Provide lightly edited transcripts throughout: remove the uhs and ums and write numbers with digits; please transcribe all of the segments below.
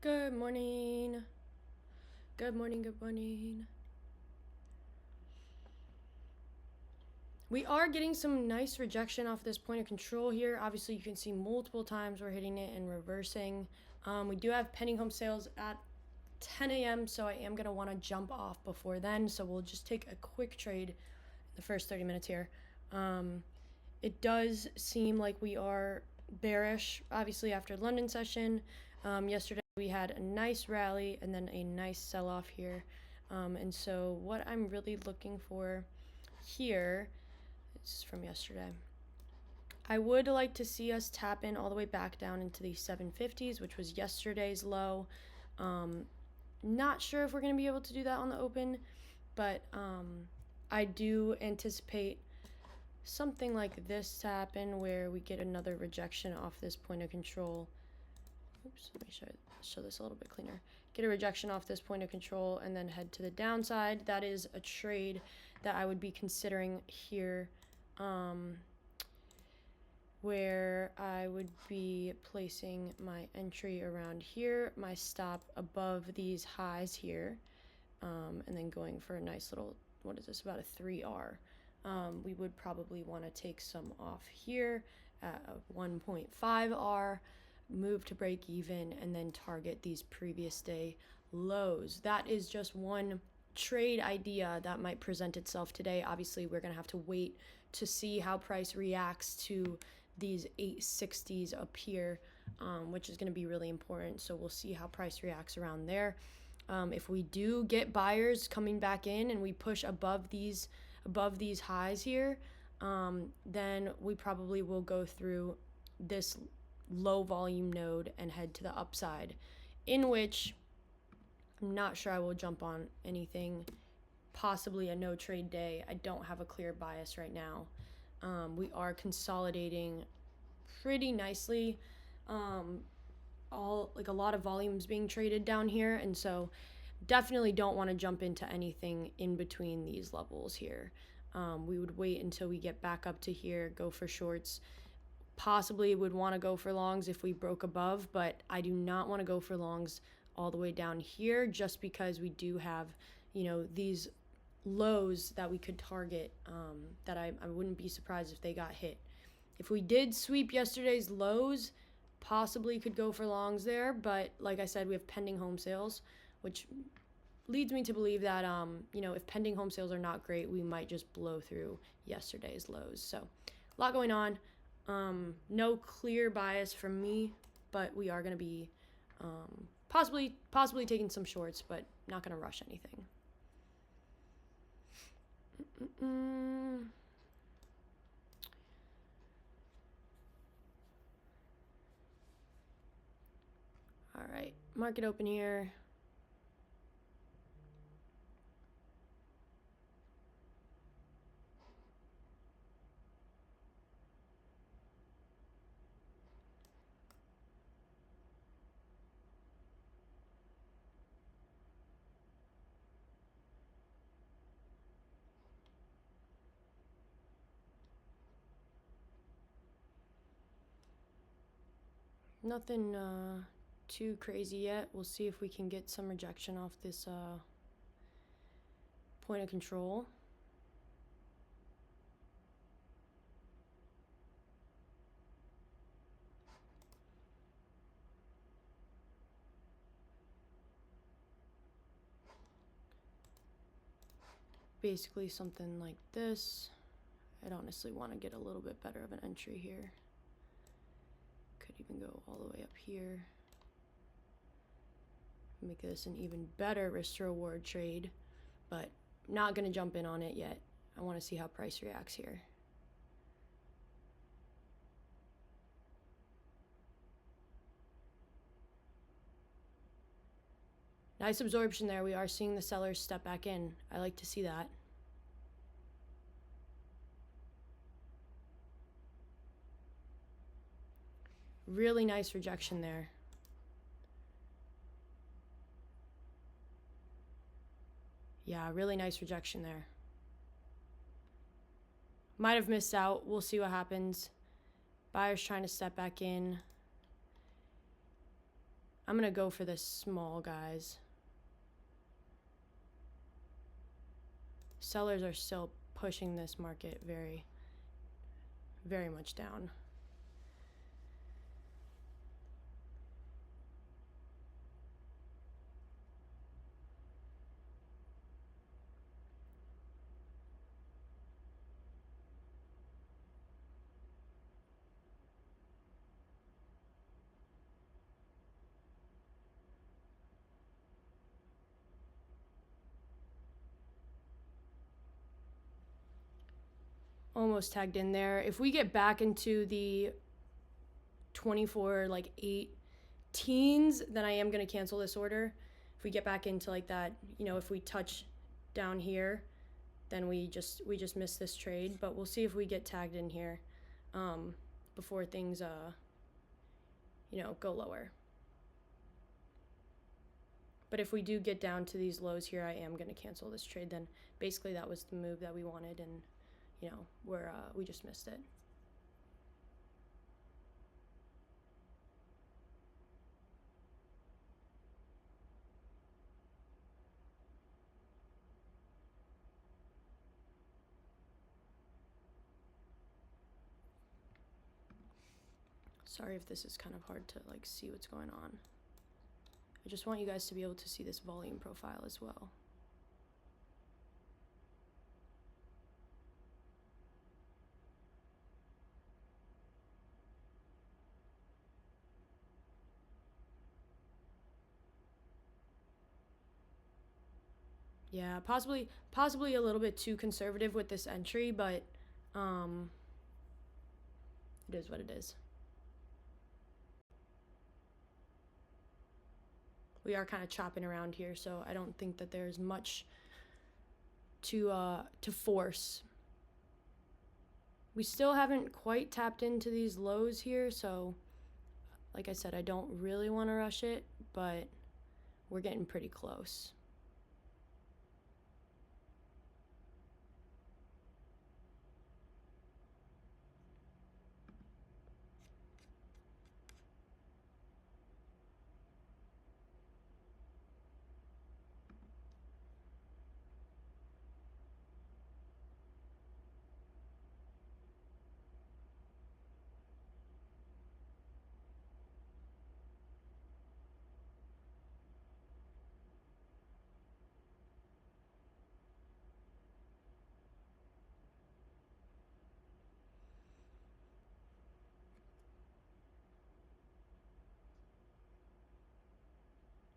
Good morning. Good morning, good morning. We are getting some nice rejection off this point of control here. Obviously, you can see multiple times we're hitting it and reversing. We do have pending home sales at 10 a.m., so I am going to want to jump off before then. So we'll just take a quick trade in the first 30 minutes here. It does seem like we are bearish, obviously, after London session. Yesterday, we had a nice rally and then a nice sell-off here. And so what I'm really looking for here, this is from yesterday, I would like to see us tap in all the way back down into the 750s, which was yesterday's low. Not sure if we're going to be able to do that on the open, but I do anticipate something like this to happen where we get another rejection off this point of control. Oops, let me show this a little bit cleaner. Get a rejection off this point of control and then head to the downside. That is a trade that I would be considering here, where I would be placing my entry around here, my stop above these highs here, and then going for a nice little, what is this, about a 3R. We would probably want to take some off here at a 1.5R, move to break even, and then target these previous day lows. That is just one trade idea that might present itself today. Obviously, we're going to have to wait to see how price reacts to these 860s up here, which is going to be really important. So we'll see how price reacts around there. If we do get buyers coming back in and we push above these highs here, then we probably will go through this low volume node and head to the upside, in which I'm not sure I will jump on anything, possibly a no trade day. I don't have a clear bias right now. We are consolidating pretty nicely. A lot of volumes being traded down here, and so definitely don't want to jump into anything in between these levels here. We would wait until we get back up to here, go for shorts. Possibly would want to go for longs if we broke above, but I do not want to go for longs all the way down here, just because we do have, these lows that we could target, that I wouldn't be surprised if they got hit. If we did sweep yesterday's lows, possibly could go for longs there, but like I said, we have pending home sales, which leads me to believe that, if pending home sales are not great, we might just blow through yesterday's lows. So a lot going on. No clear bias from me, but we are going to be possibly taking some shorts, but not going to rush anything. All right, market open here. Nothing too crazy yet. We'll see if we can get some rejection off this point of control. Basically something like this. I'd honestly want to get a little bit better of an entry here. Could even go all the way up here. Make this an even better risk to reward trade, but not going to jump in on it yet. I want to see how price reacts here. Nice absorption there. We are seeing the sellers step back in. I like to see that. Really nice rejection there. Yeah, really nice rejection there. Might have missed out. We'll see what happens. Buyers trying to step back in. I'm gonna go for this small, guys. Sellers are still pushing this market very, very much down. Almost tagged in there. If we get back into the 24, like 18s, then I am going to cancel this order. If we get back into like that, you know, if we touch down here, then we just miss this trade. But we'll see if we get tagged in here before things, you know, go lower. But if we do get down to these lows here, I am going to cancel this trade. Then basically that was the move that we wanted, and you know, we just missed it. Sorry if this is kind of hard to like see what's going on. I just want you guys to be able to see this volume profile as well. Yeah, possibly a little bit too conservative with this entry, but it is what it is. We are kind of chopping around here, so I don't think that there's much to force. We still haven't quite tapped into these lows here, so like I said, I don't really want to rush it, but we're getting pretty close.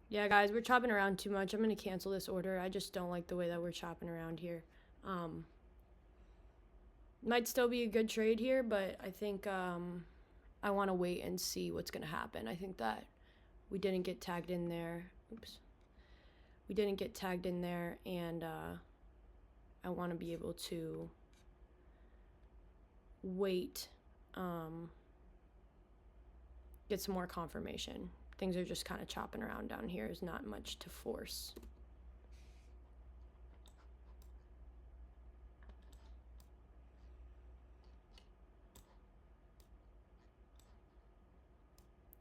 Yeah, guys, we're chopping around too much. I'm going to cancel this order. I just don't like the way that we're chopping around here. Might still be a good trade here, but I think I want to wait and see what's going to happen. I think that we didn't get tagged in there. Oops. We didn't get tagged in there, and I want to be able to wait, get some more confirmation. Things are just kind of chopping around down here. There's not much to force.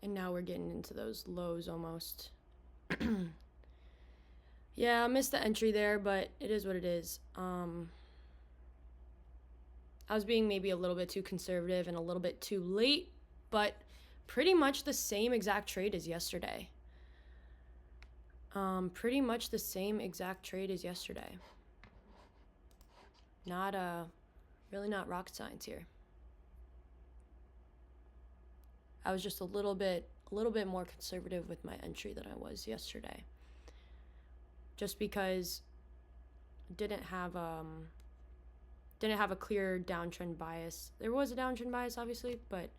And now we're getting into those lows almost. Yeah, I missed the entry there, but it is what it is. I was being maybe a little bit too conservative and a little bit too late, but pretty much the same exact trade as yesterday. Pretty much the same exact trade as yesterday. Not really not rocket science here. I was just a little bit more conservative with my entry than I was yesterday. Just because didn't have a clear downtrend bias. There was a downtrend bias, obviously, but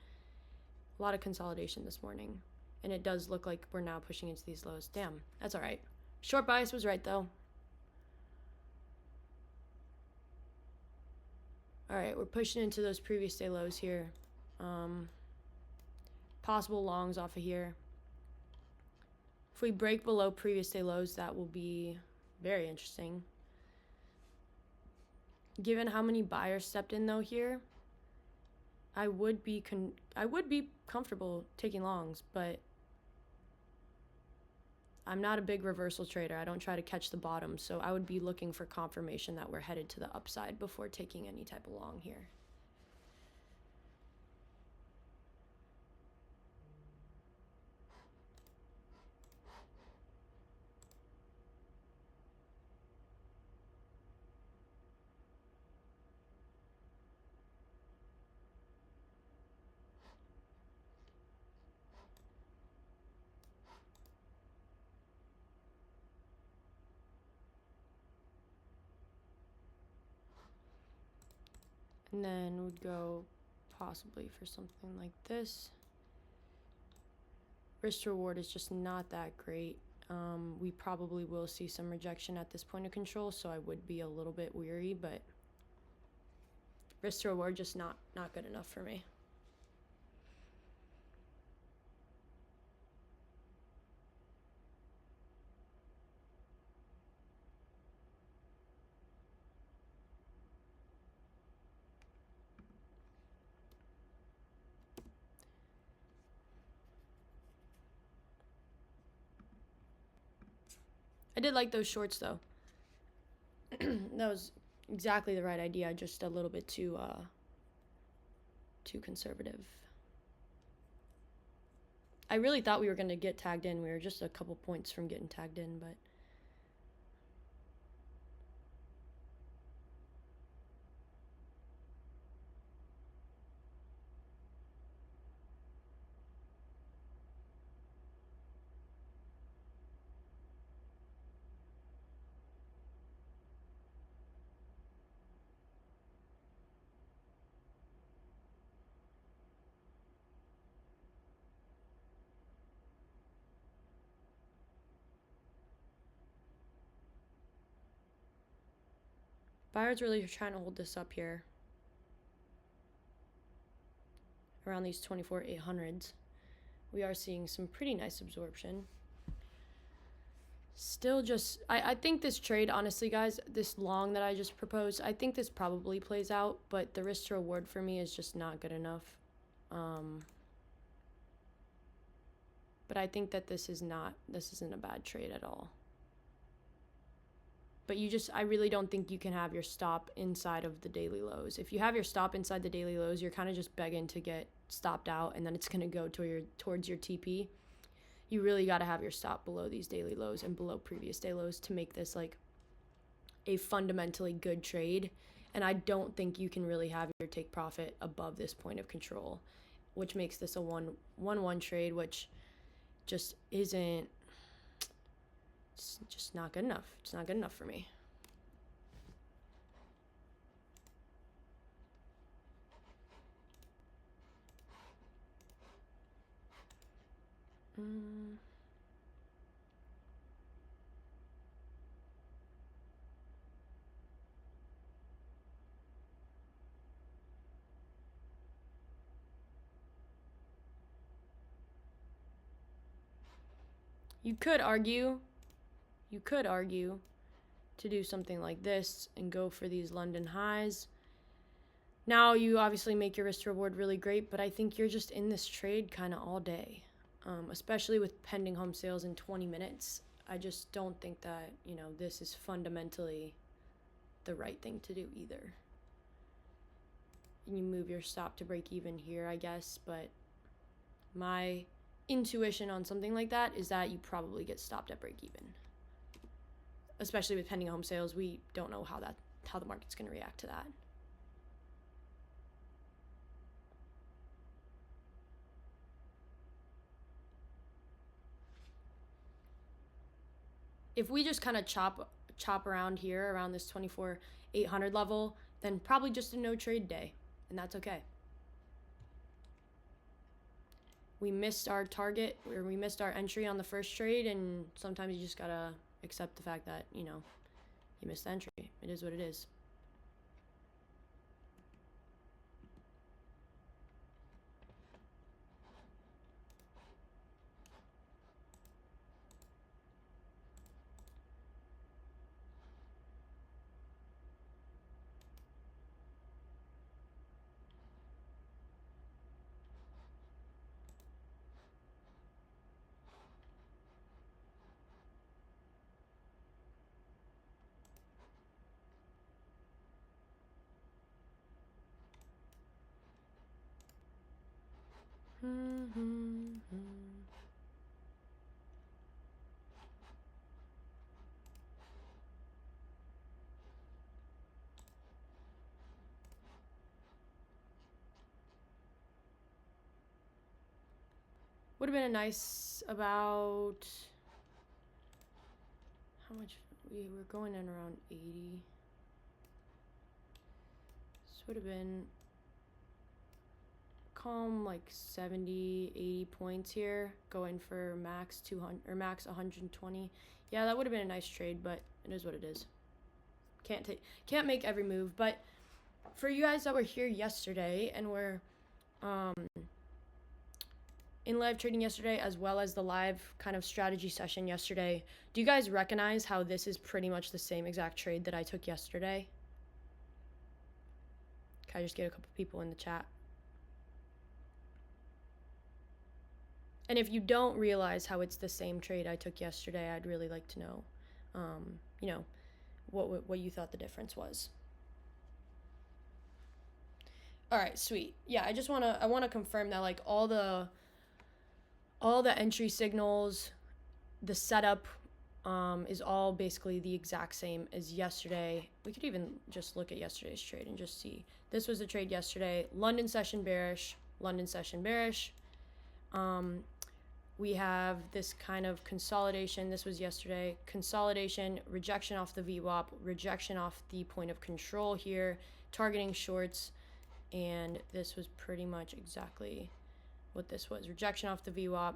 a lot of consolidation this morning. And it does look like we're now pushing into these lows. Damn, that's all right. Short bias was right, though. All right, we're pushing into those previous day lows here. Possible longs off of here. If we break below previous day lows, that will be very interesting. Given how many buyers stepped in though here, I would be comfortable taking longs, but I'm not a big reversal trader. I don't try to catch the bottom, so I would be looking for confirmation that we're headed to the upside before taking any type of long here. And then would go possibly for something like this. Risk to reward is just not that great. We probably will see some rejection at this point of control, so I would be a little bit weary, but risk to reward just not good enough for me. I did like those shorts though. That was exactly the right idea, just a little bit too conservative. I really thought we were going to get tagged in. We were just a couple points from getting tagged in, but buyers really are trying to hold this up here around these 24,800s. We are seeing some pretty nice absorption. Still just, I think this trade, honestly, guys, this long that I just proposed, I think this probably plays out, but the risk to reward for me is just not good enough. But I think that this isn't a bad trade at all. But I really don't think you can have your stop inside of the daily lows. If you have your stop inside the daily lows, you're kind of just begging to get stopped out, and then it's going to go towards your TP. You really got to have your stop below these daily lows and below previous day lows to make this like a fundamentally good trade. And I don't think you can really have your take profit above this point of control, which makes this a 1-1 trade, which just isn't, it's just not good enough. It's not good enough for me. You could argue to do something like this and go for these London highs. Now you obviously make your risk to reward really great, but I think you're just in this trade kind of all day, especially with pending home sales in 20 minutes. I just don't think that, this is fundamentally the right thing to do either. You move your stop to break even here, I guess, but my intuition on something like that is that you probably get stopped at break even. Especially with pending home sales, we don't know how the market's going to react to that. If we just kind of chop around here around this 24,800 level, then probably just a no trade day, and that's okay. We missed our target, or we missed our entry on the first trade, and sometimes you just gotta accept the fact that, you missed the entry. It is what it is. Would have been a nice about how much we were going in around 80. This would have been calm like 70, 80 points here, going for max 200 or max 120. Yeah, that would have been a nice trade, but it is what it is. Can't make every move, but for you guys that were here yesterday and were in live trading yesterday, as well as the live kind of strategy session yesterday, do you guys recognize how this is pretty much the same exact trade that I took yesterday? Can I just get a couple people in the chat? And if you don't realize how it's the same trade I took yesterday, I'd really like to know, you know, what you thought the difference was. All right, sweet. Yeah, I want to confirm that like all the entry signals, the setup is all basically the exact same as yesterday. We could even just look at yesterday's trade and just see. This was the trade yesterday. London session bearish, London session bearish. We have this kind of consolidation. This was yesterday. Consolidation, rejection off the VWAP, rejection off the point of control here, targeting shorts. And this was pretty much exactly what this was. Rejection off the VWAP.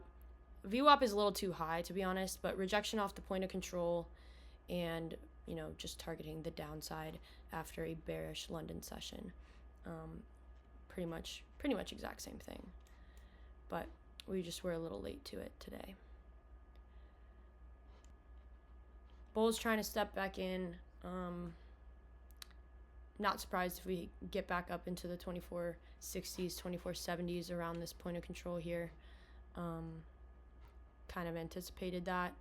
VWAP is a little too high, to be honest, but rejection off the point of control and, you know, just targeting the downside after a bearish London session. Pretty much exact same thing. But we just were a little late to it today. Bulls trying to step back in. Not surprised if we get back up into the 2460s, 2470s around this point of control here. Kind of anticipated that.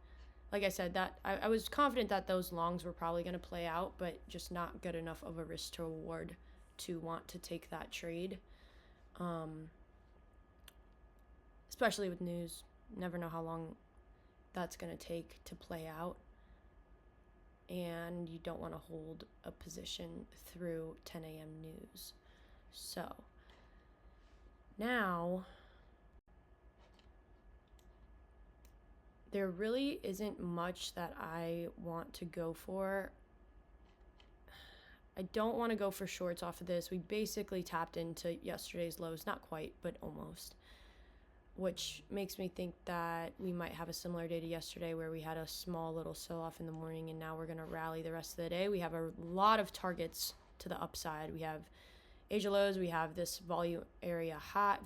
Like I said, that I was confident that those longs were probably going to play out, but just not good enough of a risk to reward to want to take that trade. Especially with news. Never know how long that's going to take to play out. And you don't want to hold a position through 10 a.m. news. So now there really isn't much that I want to go for. I don't want to go for shorts off of this. We basically tapped into yesterday's lows, not quite, but almost, which makes me think that we might have a similar day to yesterday where we had a small little sell-off in the morning and now we're going to rally the rest of the day. We have a lot of targets to the upside. We have Asia lows, we have this value area high,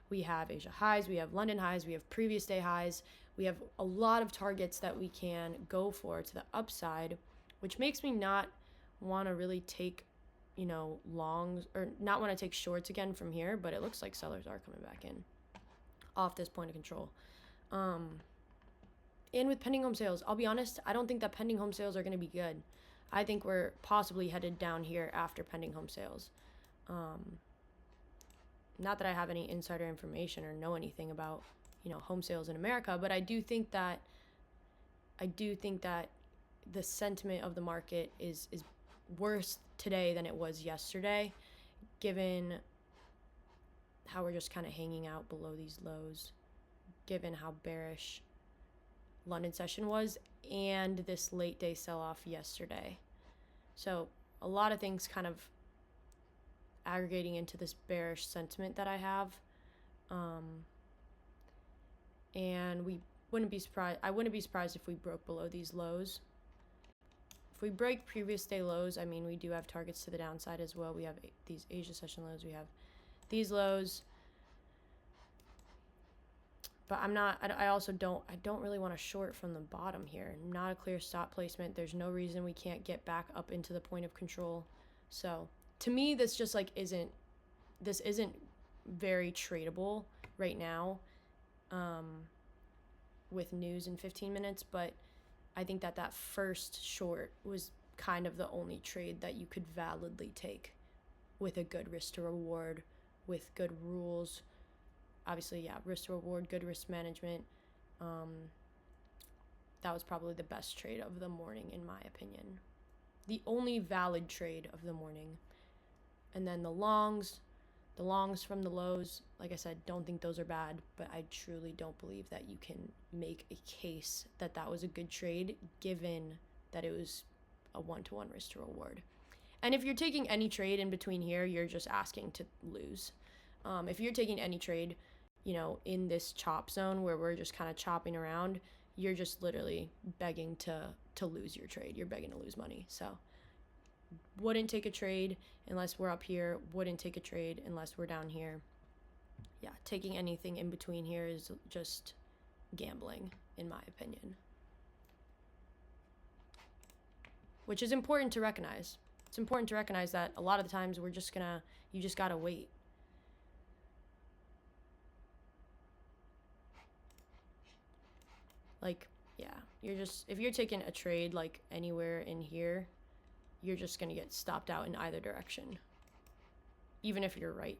we have Asia highs, we have London highs, we have previous day highs. We have a lot of targets that we can go for to the upside, which makes me not want to really take, you know, longs or not want to take shorts again from here, but it looks like sellers are coming back in off this point of control. And with pending home sales, I'll be honest, I don't think that pending home sales are going to be good. I think we're possibly headed down here after pending home sales. Not that I have any insider information or know anything about, you know, home sales in America, but I do think that the sentiment of the market is worse today than it was yesterday, given how we're just kind of hanging out below these lows, given how bearish London session was and this late day sell-off yesterday. So a lot of things kind of aggregating into this bearish sentiment that I have. And I wouldn't be surprised if we broke below these lows. If we break previous day lows, I mean, we do have targets to the downside as well. We have these Asia session lows. We have these lows. But I don't really want to short from the bottom here. Not a clear stop placement. There's no reason we can't get back up into the point of control. So to me, this just like isn't very tradable right now with news in 15 minutes. But I think that first short was kind of the only trade that you could validly take with a good risk to reward, with good rules, obviously, yeah, risk to reward, good risk management. That was probably the best trade of the morning, in my opinion. The only valid trade of the morning. And then the longs from the lows, like I said, don't think those are bad, but I truly don't believe that you can make a case that that was a good trade given that it was a 1-to-1 risk to reward. And if you're taking any trade in between here, you're just asking to lose. If you're taking any trade, in this chop zone where we're just kind of chopping around, you're just literally begging to lose your trade. You're begging to lose money. So wouldn't take a trade unless we're up here, wouldn't take a trade unless we're down here. Yeah, taking anything in between here is just gambling, in my opinion. Which is important to recognize. It's important to recognize that a lot of the times you just gotta wait. Like, yeah, if you're taking a trade like anywhere in here, you're just gonna get stopped out in either direction, even if you're right.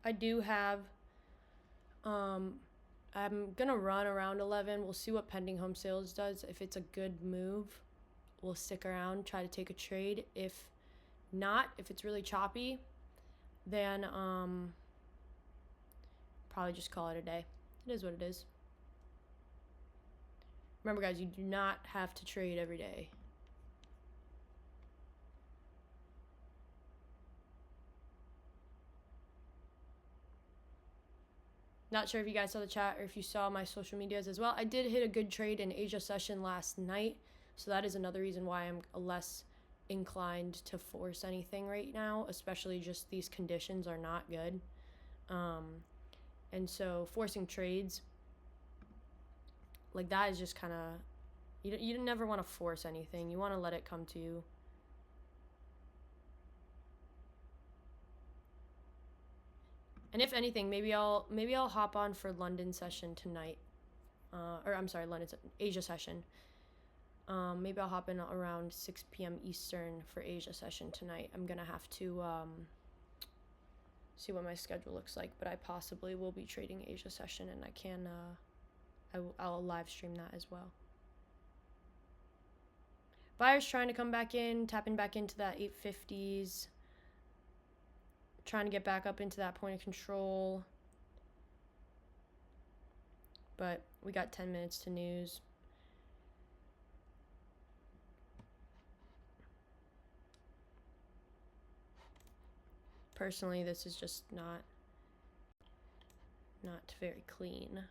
I do have, I'm gonna run around 11. We'll see what pending home sales does. If it's a good move, we'll stick around, try to take a trade. If not, if it's really choppy, then probably just call it a day. It is what it is. Remember, guys, you do not have to trade every day. Not sure if you guys saw the chat or if you saw my social medias as well. I did hit a good trade in Asia session last night, so that is another reason why I'm less inclined to force anything right now, especially just these conditions are not good. And so forcing trades like that is just kind of, you never want to force anything. You want to let it come to you. And if anything, maybe I'll hop on for London session tonight. Asia session. Maybe I'll hop in around 6 p.m. Eastern for Asia session tonight. I'm gonna have to see what my schedule looks like, but I possibly will be trading Asia session, and I can I'll live stream that as well. Buyers trying to come back in, tapping back into that 850s. Trying to get back up into that point of control. But we got 10 minutes to news. Personally, this is just not very clean.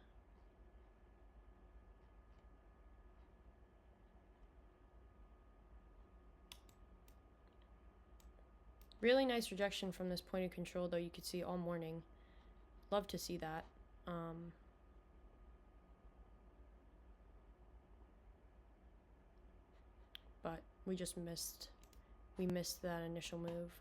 Really nice rejection from this point of control, though. You could see all morning. Love to see that. But we just missed that initial move.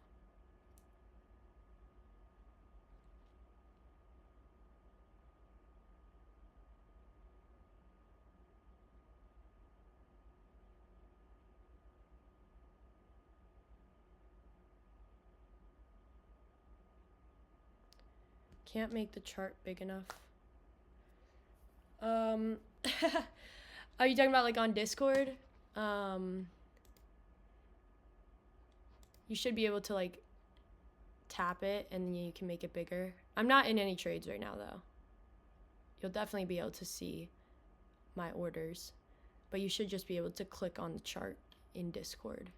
Can't make the chart big enough. Are you talking about like on Discord? You should be able to like tap it and you can make it bigger. I'm not in any trades right now though. You'll definitely be able to see my orders. but you should just be able to click on the chart in Discord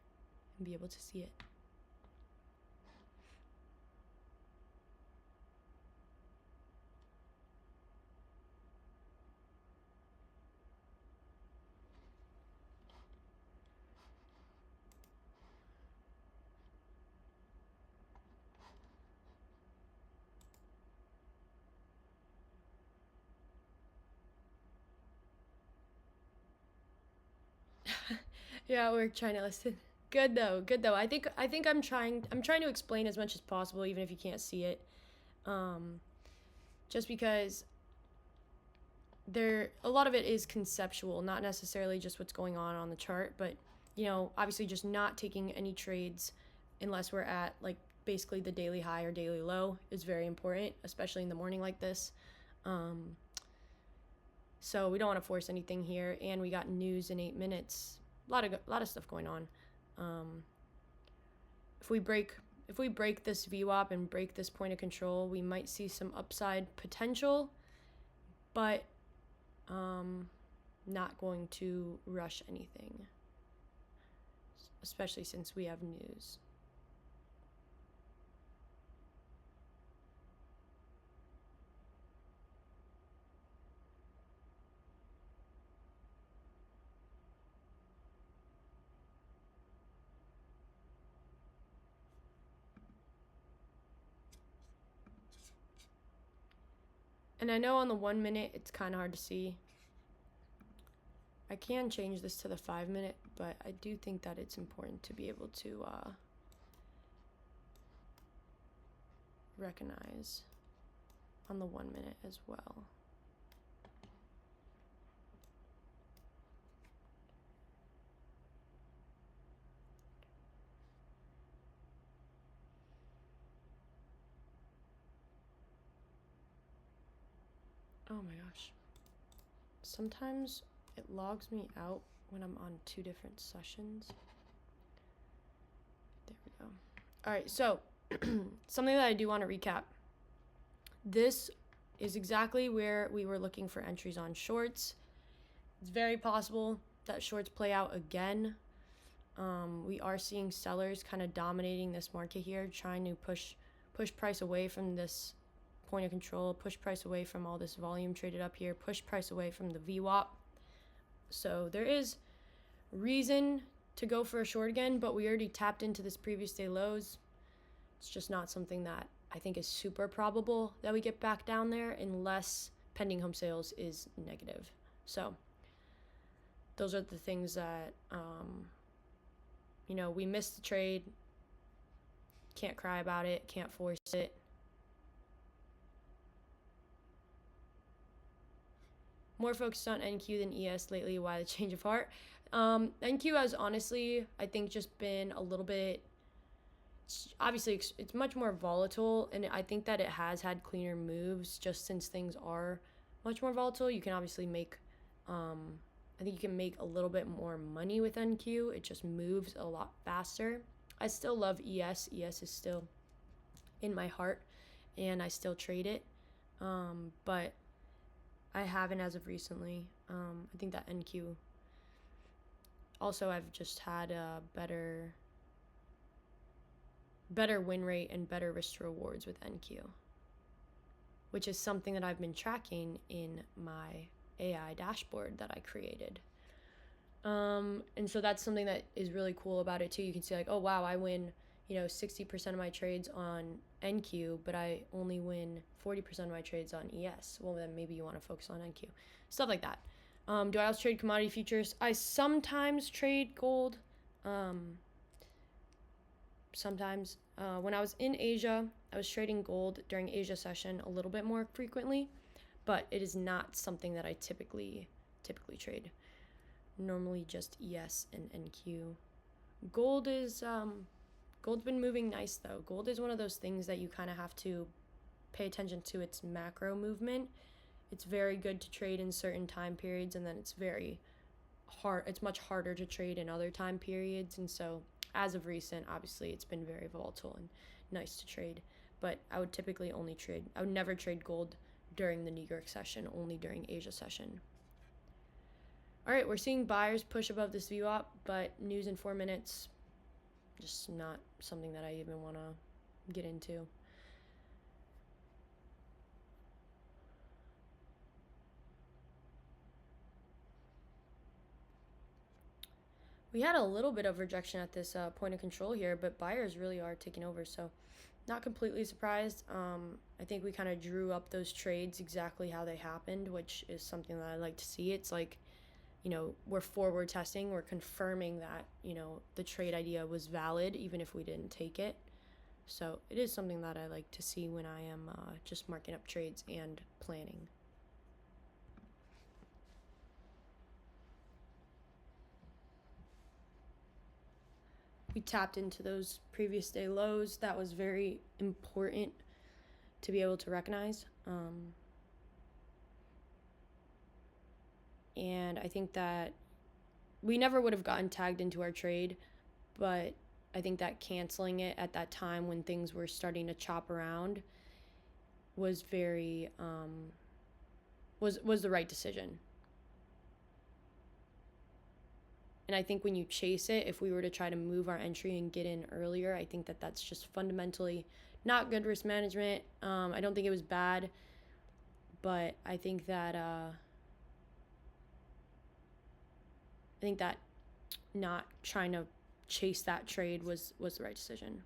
and be able to see it. Yeah, we're trying to listen. Good though, good though. I think I'm trying to explain as much as possible, even if you can't see it. Just because a lot of it is conceptual, not necessarily just what's going on the chart, but obviously just not taking any trades unless we're at like basically the daily high or daily low is very important, especially in the morning like this. So we don't want to force anything here, and we got news in 8 minutes. A lot of stuff going on. If we break this VWAP and break this point of control, we might see some upside potential, but not going to rush anything, especially since we have news. And I know on the 1 minute it's kind of hard to see. I can change this to the 5 minute, but I do think that it's important to be able to recognize on the 1 minute as well. Oh my gosh. Sometimes it logs me out when I'm on 2 different sessions. There we go. All right, so something that I do want to recap. This is exactly where we were looking for entries on shorts. It's very possible that shorts play out again. We are seeing sellers kind of dominating this market here, trying to push price away from this point of control, push price away from all this volume traded up here, push price away from the VWAP. So there is reason to go for a short again, but we already tapped into this previous day lows. It's just not something that I think is super probable that we get back down there unless pending home sales is negative. So those are the things that, we missed the trade. Can't cry about it, can't force it. More focused on NQ than ES lately. Why the change of heart? NQ has honestly, I think, just been a little bit. Obviously, it's much more volatile, and I think that it has had cleaner moves just since things are much more volatile. You can obviously make, I think you can make a little bit more money with NQ. It just moves a lot faster. I still love ES. ES is still in my heart, and I still trade it, but I haven't as of recently. I think that NQ. Also, I've just had a better win rate and better risk to rewards with NQ, which is something that I've been tracking in my AI dashboard that I created. And so that's something that is really cool about it too. You can see like, oh wow, I win 60% of my trades on NQ, but I only win 40% of my trades on ES. Well, then maybe you want to focus on NQ. Stuff like that. Do I also trade commodity futures? I sometimes trade gold. Sometimes. When I was in Asia, I was trading gold during Asia session a little bit more frequently, but it is not something that I typically trade. Normally just ES and NQ. Gold's been moving nice though. Gold is one of those things that you kind of have to pay attention to its macro movement. It's very good to trade in certain time periods, and then it's very hard. It's much harder to trade in other time periods, and so as of recent, obviously it's been very volatile and nice to trade. But I would never trade gold during the New York session, only during Asia session. All right, we're seeing buyers push above this VWAP, but news in 4 minutes, just not something that I even want to get into. We had a little bit of rejection at this point of control here, but buyers really are taking over, so not completely surprised. I think we kind of drew up those trades exactly how they happened, which is something that I like to see. It's like, you know, we're forward testing, we're confirming that, you know, the trade idea was valid even if we didn't take it. So it is something that I like to see when I am just marking up trades and planning. We tapped into those previous day lows. That was very important to be able to recognize. And I think that we never would have gotten tagged into our trade, but I think that canceling it at that time when things were starting to chop around was very was the right decision. And I think when you chase it, if we were to try to move our entry and get in earlier, I think that that's just fundamentally not good risk management. I don't think it was bad, but I think that not trying to chase that trade was the right decision.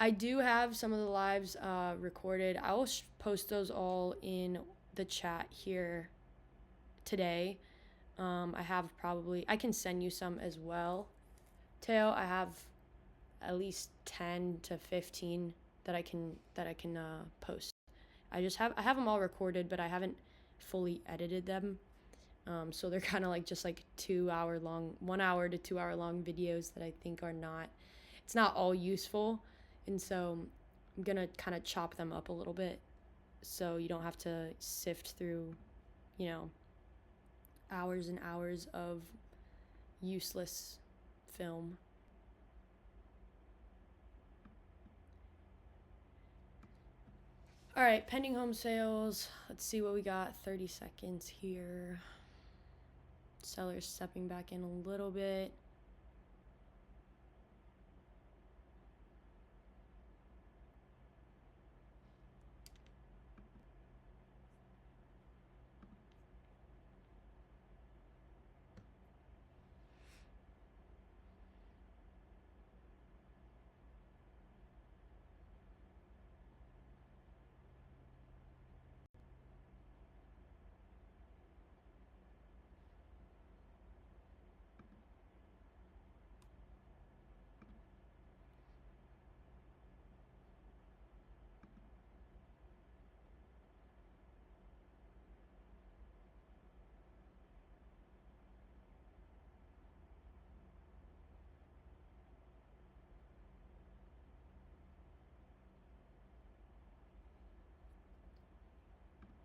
I do have some of the lives recorded. I will post those all in the chat here today. I can send you some as well, Teo. I have at least 10 to 15 that I can post. I have them all recorded, but I haven't fully edited them. So they're kind of like just like 1 hour to 2 hour long videos that I think it's not all useful. And so I'm gonna kind of chop them up a little bit so you don't have to sift through, you know, hours and hours of useless film. All right, pending home sales. Let's see what we got. 30 seconds here. Sellers stepping back in a little bit.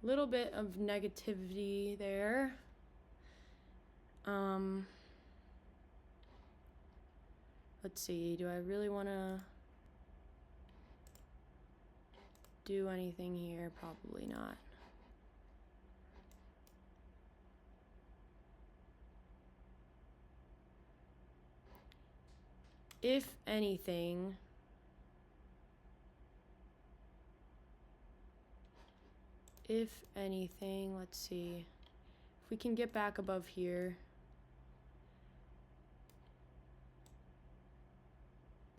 Little bit of negativity there. Let's see, do I really want to do anything here? Probably not. If anything, let's see. If we can get back above here,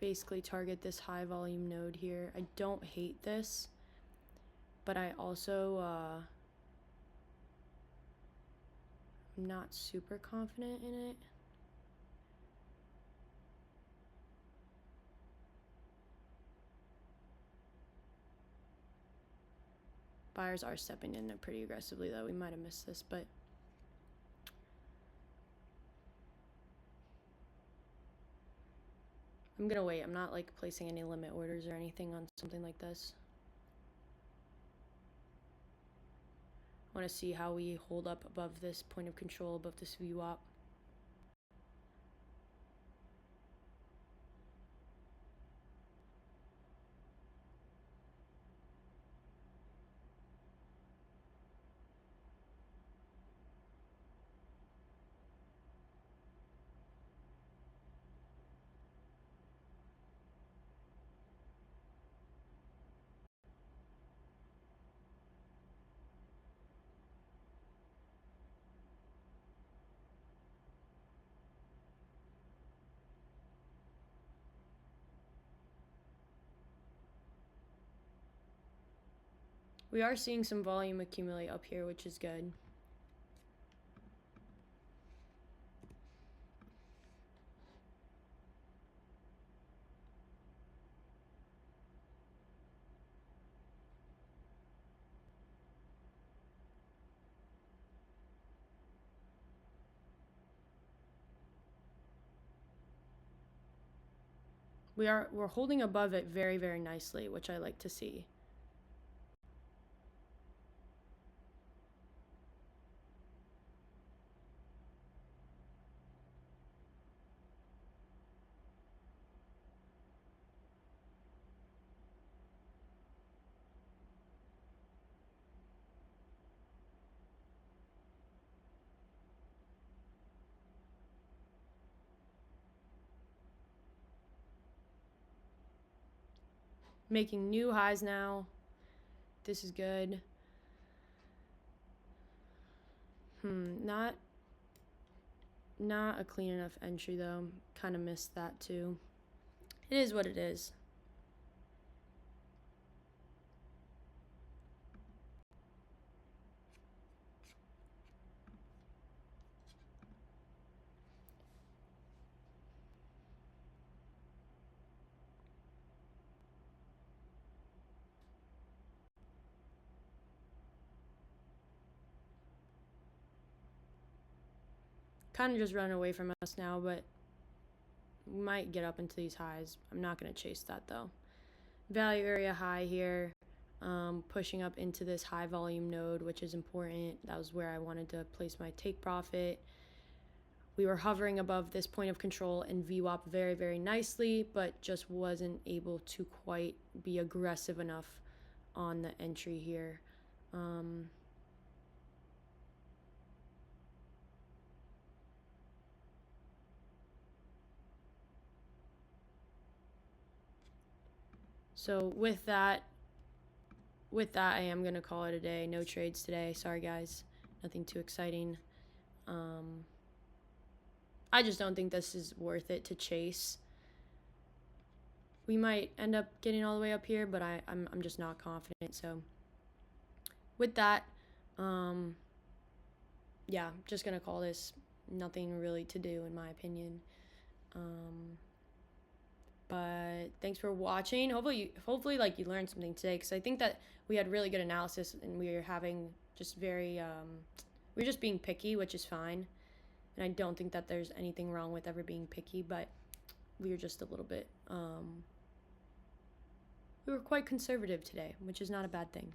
basically target this high volume node here. I don't hate this, but I also I'm not super confident in it. Buyers are stepping in pretty aggressively though. We might have missed this, but I'm gonna wait. I'm not like placing any limit orders or anything on something like this. I want to see how we hold up above this point of control, above this VWAP. We are seeing some volume accumulate up here, which is good. We're holding above it very, very nicely, which I like to see. Making new highs now. This is good. Not a clean enough entry though. Kind of missed that too. It is what it is. Kind of just running away from us now, but we might get up into these highs. I'm not going to chase that though. Value area high here, pushing up into this high volume node, which is important. That was where I wanted to place my take profit. We were hovering above this point of control and VWAP very, very nicely, but just wasn't able to quite be aggressive enough on the entry here. So with that, I am going to call it a day. No trades today. Sorry, guys. Nothing too exciting. I just don't think this is worth it to chase. We might end up getting all the way up here, but I'm just not confident. So with that, yeah, just going to call this. Nothing really to do, in my opinion. But thanks for watching. Hopefully like you learned something today, because I think that we had really good analysis and we were having just very we're just being picky, which is fine, and I don't think that there's anything wrong with ever being picky, but we were just a little bit we were quite conservative today, which is not a bad thing.